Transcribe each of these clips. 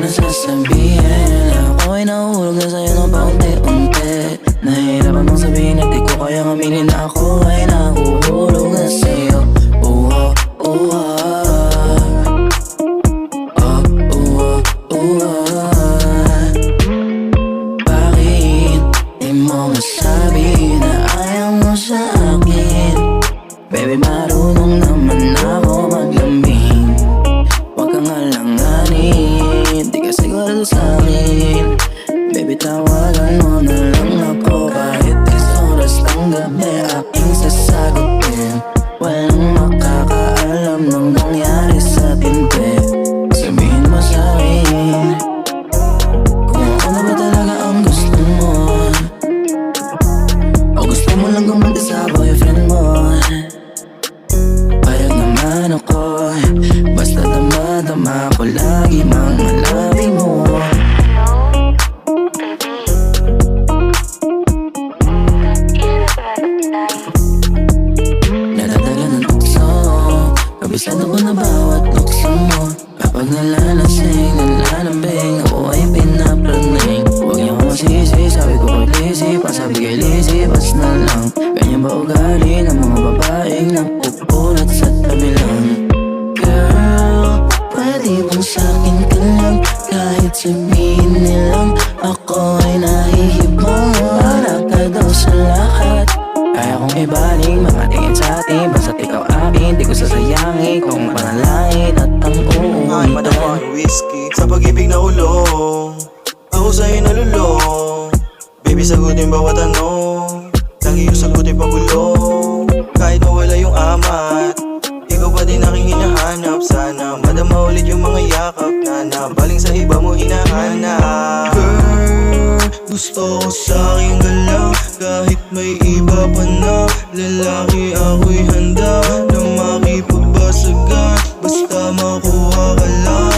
na sasabihin. Ako'y nahulog na sa'yo ng paunti-unti. Nahihirapan mong sabihin at di ko kayang aminin na ako ay nahuhulog na sa'yo. Bakit di mo masabi na ayaw mo sa akin? Baby, marunong naman ako maglambing. Huwag kang alanganin, di ka sigurado sa'kin. Baby, tawagan mo na lang ako. Kahit oras ng gabi aking sasagutin. Walang makakaalam ng nangyari sa tinte. Sabihin mo sa'kin kung ano ba talaga ang gusto mo, o gusto mo lang gumanti sa boyfriend mo. Payag naman ako, basta dama-dama ko lagi mga labi mo. Nadadala ng tukso, kabisado ko na bawat lukso mo. Kapag nalalasing, nalalambing, ako ay pinapraning. Huwag niyo ako masisi, sabi ko pag lisi, pasabi kay lisi, bas na lang. Ganyan ba ugali ng mga babaeng napupulat sa tabi lang? Girl, pwede bang sa'kin ka lang? Kahit sabihin nilang ako ay nahihibang. Para ka daw sa lahat, kaya kong ibaling mga tingin sa atin. Basta't ikaw akin, di ko sasayangin kung panalangin at ang uuwitan. Madamang whiskey sa pag-ibig na ulong, ako sa'yo nalulong. Baby, sagutin bawat tanong, lagi yung sagutin pagulong. Kahit mawala yung amat, ikaw pa din aking hinahanap. Sana madama ulit yung mga yakap na nabaling sa iba mo hinahanap. Girl, gusto ko sa'king galaw, kahit may iba pa na lalaki, ako'y handa na makipagbasagan. Basta makuha ka lang,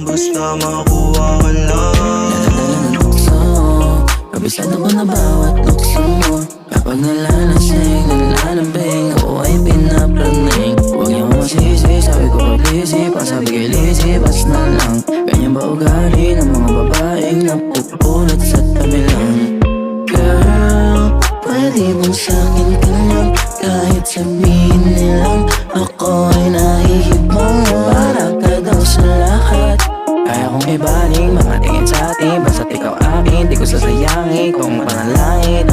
basta makuha ka lang. Nadadala ng tukso, kabisado ko na bawat lukso mo. Kapag nalalasing, nalalambing, ako ay pinapraning. Huwag niyo ako masisi, sabi ko pag lisi, pasabi kay lisi, bas na lang. Ganyan ba ugali ng mga babaeng napupulat sa tabi lang? Girl, pwede bang sa'kin ka lang? Kahit sabihin nilang ako ay nahihibang. Para ka daw sa lahat, kaya kong ibaling mga tingin sa atin. Basta't ikaw akin, di ko sasayangin kung panalangin